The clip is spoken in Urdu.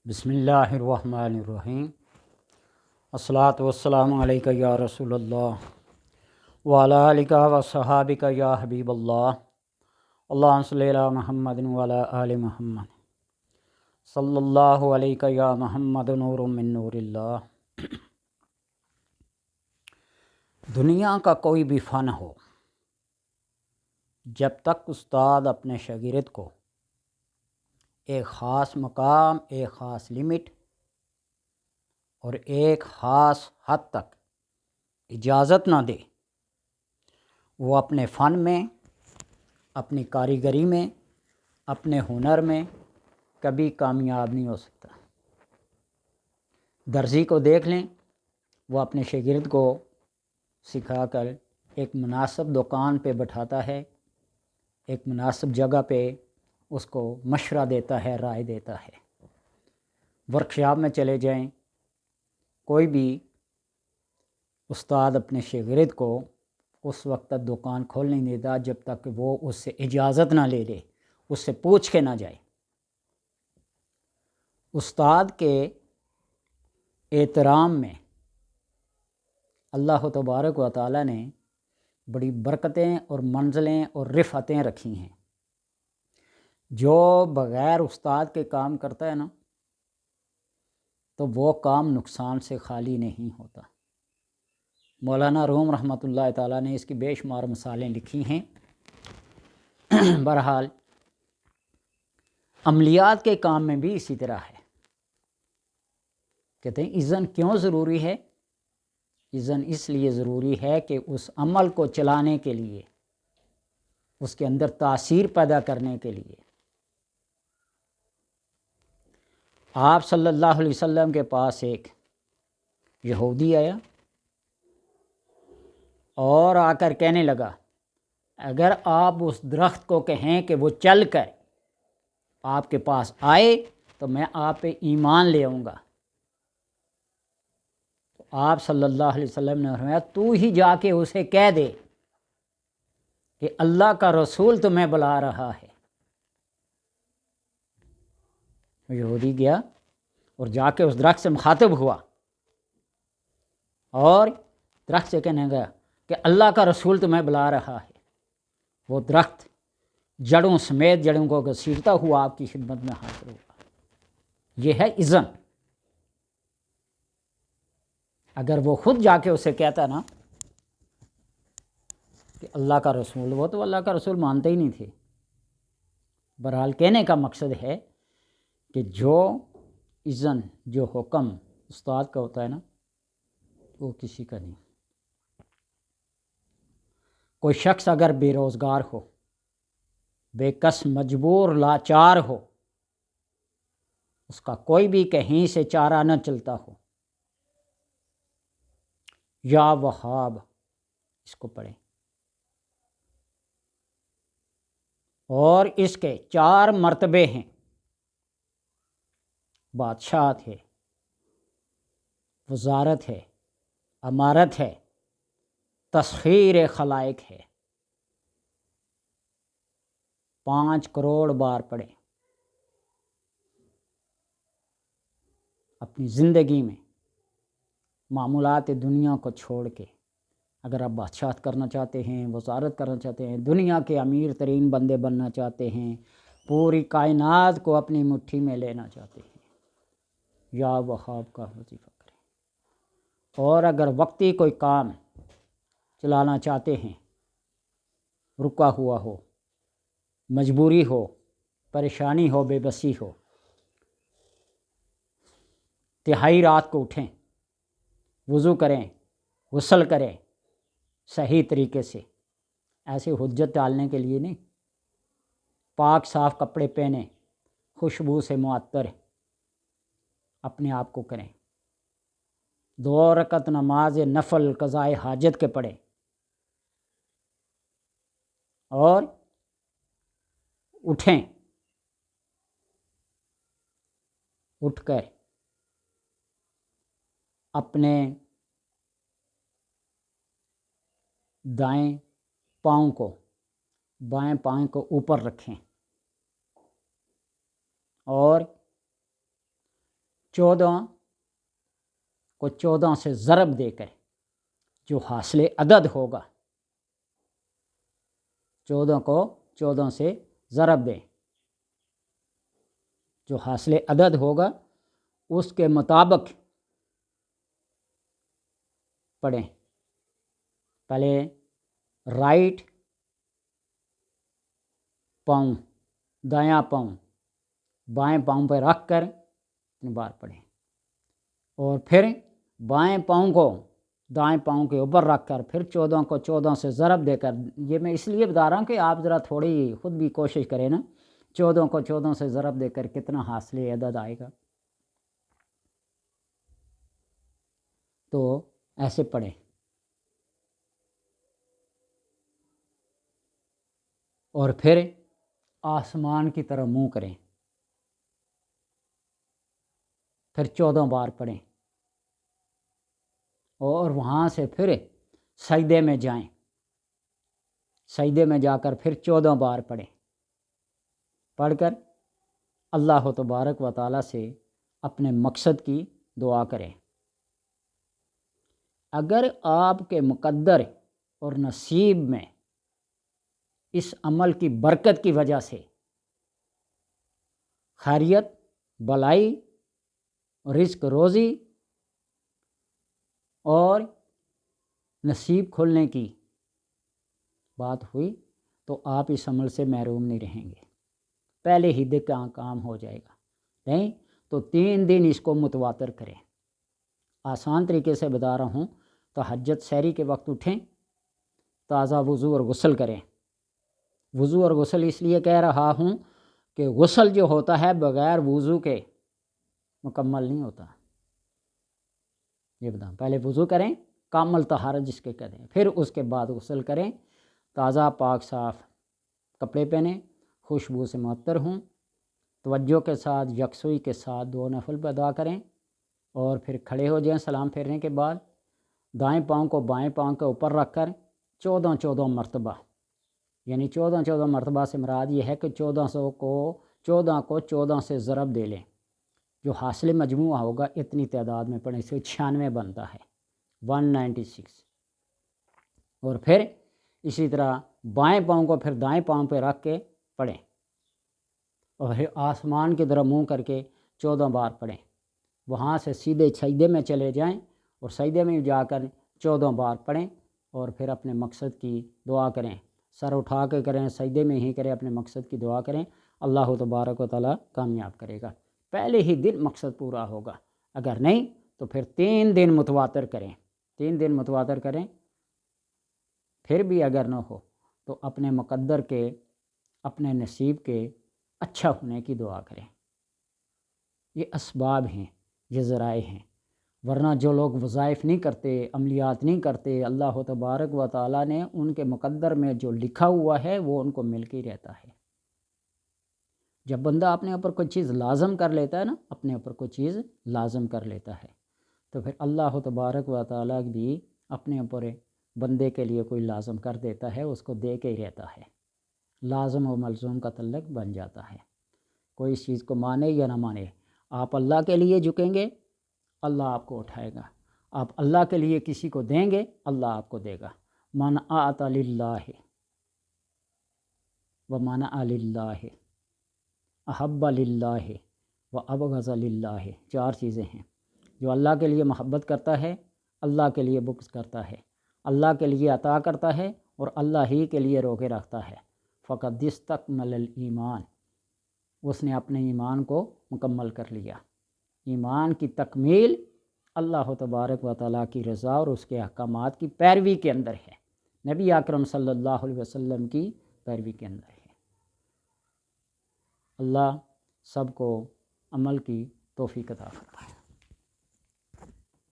بسم اللہ الرحمن الرحیم۔ الصلاۃ والسلام علیکہ یا رسول اللہ وعلی آلکہ وصحابکہ یا حبیب اللہ۔ اللہم صلی علی محمد وعلی آل محمد صلی اللہ علیکہ یا محمد نور من نور اللہ۔ دنیا کا کوئی بھی فن ہو، جب تک استاد اپنے شاگرد کو ایک خاص مقام، ایک خاص لمٹ اور ایک خاص حد تک اجازت نہ دے، وہ اپنے فن میں، اپنی کاریگری میں، اپنے ہنر میں کبھی کامیاب نہیں ہو سکتا۔ درزی کو دیکھ لیں، وہ اپنے شاگرد کو سکھا کر ایک مناسب دکان پہ بٹھاتا ہے، ایک مناسب جگہ پہ اس کو مشورہ دیتا ہے، رائے دیتا ہے۔ ورکشاپ میں چلے جائیں، کوئی بھی استاد اپنے شاگرد کو اس وقت تک دکان کھولنے نہیں دیتا جب تک کہ وہ اس سے اجازت نہ لے اس سے پوچھ کے نہ جائے۔ استاد کے احترام میں اللہ تبارک و تعالی نے بڑی برکتیں اور منزلیں اور رفعتیں رکھی ہیں۔ جو بغیر استاد کے کام کرتا ہے نا، تو وہ کام نقصان سے خالی نہیں ہوتا۔ مولانا روم رحمۃ اللہ تعالیٰ نے اس کی بے شمار مثالیں لکھی ہیں۔ بہرحال عملیات کے کام میں بھی اسی طرح ہے۔ کہتے ہیں اذن کیوں ضروری ہے؟ اذن اس لیے ضروری ہے کہ اس عمل کو چلانے کے لیے، اس کے اندر تاثیر پیدا کرنے کے لیے آپ صلی اللہ علیہ وسلم کے پاس ایک یہودی آیا اور آ کر کہنے لگا، اگر آپ اس درخت کو کہیں کہ وہ چل کر آپ کے پاس آئے تو میں آپ پہ ایمان لے آؤں گا۔ تو آپ صلی اللہ علیہ وسلم نے فرمایا، تو ہی جا کے اسے کہہ دے کہ اللہ کا رسول تمہیں بلا رہا ہے۔ یہودی گیا اور جا کے اس درخت سے مخاطب ہوا اور درخت سے کہنے گیا کہ اللہ کا رسول تمہیں بلا رہا ہے۔ وہ درخت جڑوں سمیت جڑوں کو گھسیٹتا ہوا آپ کی خدمت میں حاضر ہوا۔ یہ ہے اذن۔ اگر وہ خود جا کے اسے کہتا نا کہ اللہ کا رسول، وہ تو اللہ کا رسول مانتے ہی نہیں تھے۔ بہرحال کہنے کا مقصد ہے کہ جو اذن، جو حکم استاد کا ہوتا ہے نا، وہ کسی کا نہیں۔ کوئی شخص اگر بے روزگار ہو، بے کس، مجبور، لاچار ہو، اس کا کوئی بھی کہیں سے چارہ نہ چلتا ہو، یا وہاب اس کو پڑھیں، اور اس کے 4 مرتبے ہیں: بادشاہت ہے، وزارت ہے، امارت ہے، تسخیر خلائق ہے۔ 5 کروڑ بار پڑھیں اپنی زندگی میں، معمولات دنیا کو چھوڑ کے۔ اگر آپ بادشاہت کرنا چاہتے ہیں، وزارت کرنا چاہتے ہیں، دنیا کے امیر ترین بندے بننا چاہتے ہیں، پوری کائنات کو اپنی مٹھی میں لینا چاہتے ہیں، یا وہاب کا وظیفہ کریں۔ اور اگر وقتی کوئی کام چلانا چاہتے ہیں، رکا ہوا ہو، مجبوری ہو، پریشانی ہو، بے بسی ہو، تہائی رات کو اٹھیں، وضو کریں، غسل کریں صحیح طریقے سے، ایسے حجت ڈالنے کے لیے نہیں، پاک صاف کپڑے پہنیں، خوشبو سے معطر اپنے آپ کو کریں، 2 رکعت نماز نفل قضاء حاجت کے پڑھیں، اور اٹھیں، اٹھ کر اپنے دائیں پاؤں کو بائیں پاؤں کو اوپر رکھیں اور 14 کو 14 سے ضرب دے کر جو حاصل عدد ہوگا، 14 کو 14 سے ضرب دیں، جو حاصل عدد ہوگا اس کے مطابق پڑھیں۔ پہلے رائٹ پاؤں، دایاں پاؤں بائیں پاؤں پہ رکھ کر اتنی بار پڑھیں، اور پھر بائیں پاؤں کو دائیں پاؤں کے اوپر رکھ کر پھر 14 کو 14 سے ضرب دے کر، یہ میں اس لیے بتا رہا ہوں کہ آپ ذرا تھوڑی خود بھی کوشش کریں نا، 14 کو 14 سے ضرب دے کر کتنا حاصل عدد آئے گا، تو ایسے پڑھیں۔ اور پھر آسمان کی طرف منہ کریں، پھر 14 بار پڑھیں، اور وہاں سے پھر سجدے میں جائیں، سجدے میں جا کر پھر 14 بار پڑھیں، پڑھ کر اللہ تبارک و تعالیٰ سے اپنے مقصد کی دعا کریں۔ اگر آپ کے مقدر اور نصیب میں اس عمل کی برکت کی وجہ سے خیریت، بلائی، رزق روزی اور نصیب کھلنے کی بات ہوئی تو آپ اس عمل سے محروم نہیں رہیں گے، پہلے ہی دن کا کام ہو جائے گا۔ نہیں تو 3 دن اس کو متواتر کریں۔ آسان طریقے سے بتا رہا ہوں، تہجد سحری کے وقت اٹھیں، تازہ وضو اور غسل کریں۔ وضو اور غسل اس لیے کہہ رہا ہوں کہ غسل جو ہوتا ہے بغیر وضو کے مکمل نہیں ہوتا، یہ بتاؤں۔ پہلے وضو کریں، کامل طہارت جس کے کہتے ہیں، پھر اس کے بعد غسل کریں، تازہ پاک صاف کپڑے پہنیں، خوشبو سے معطر ہوں، توجہ کے ساتھ یکسوئی کے ساتھ 2 نفل ادا کریں، اور پھر کھڑے ہو جائیں سلام پھیرنے کے بعد، دائیں پاؤں کو بائیں پاؤں کے اوپر رکھ کر 14 مرتبہ، یعنی 14 مرتبہ سے مراد یہ ہے کہ 14 کو 14 سے ضرب دے لیں، جو حاصل مجموعہ ہوگا اتنی تعداد میں پڑھیں، اسے 96 بنتا ہے، 196۔ اور پھر اسی طرح بائیں پاؤں کو پھر دائیں پاؤں پہ رکھ کے پڑھیں، اور پھر آسمان کی طرف منہ کر کے 14 بار پڑھیں، وہاں سے سیدھے سجدے میں چلے جائیں، اور سجدے میں جا کر 14 بار پڑھیں، اور پھر اپنے مقصد کی دعا کریں، سر اٹھا کے کریں، سجدے میں ہی کریں، اپنے مقصد کی دعا کریں، اللہ تبارک و تعالیٰ کامیاب کرے گا۔ پہلے ہی دن مقصد پورا ہوگا، اگر نہیں تو پھر 3 دن متواتر کریں، 3 دن متواتر کریں، پھر بھی اگر نہ ہو تو اپنے مقدر کے، اپنے نصیب کے اچھا ہونے کی دعا کریں۔ یہ اسباب ہیں، یہ ذرائع ہیں، ورنہ جو لوگ وظائف نہیں کرتے، عملیات نہیں کرتے، اللہ تبارک و تعالیٰ نے ان کے مقدر میں جو لکھا ہوا ہے وہ ان کو مل کے رہتا ہے۔ جب بندہ اپنے اوپر کوئی چیز لازم کر لیتا ہے نا، اپنے اوپر کوئی چیز لازم کر لیتا ہے، تو پھر اللہ تبارک و تعالیٰ بھی اپنے اوپر بندے کے لیے کوئی لازم کر دیتا ہے، اس کو دے کے ہی رہتا ہے، لازم و ملزوم کا تعلق بن جاتا ہے۔ کوئی اس چیز کو مانے یا نہ مانے، آپ اللہ کے لیے جھکیں گے، اللہ آپ کو اٹھائے گا، آپ اللہ کے لیے کسی کو دیں گے، اللہ آپ کو دے گا۔ من اعطى للہ ومنع للہ احب للہ وابغض للہ، 4 چیزیں ہیں۔ جو اللہ کے لیے محبت کرتا ہے، اللہ کے لیے بغض کرتا ہے، اللہ کے لیے عطا کرتا ہے، اور اللہ ہی کے لیے روکے رکھتا ہے، فقد استکمل الایمان، اس نے اپنے ایمان کو مکمل کر لیا۔ ایمان کی تکمیل اللہ تبارک و تعالیٰ کی رضا اور اس کے احکامات کی پیروی کے اندر ہے، نبی اکرم صلی اللہ علیہ وسلم کی پیروی کے اندر ہے۔ اللہ سب کو عمل کی توفیق عطا فرمائے۔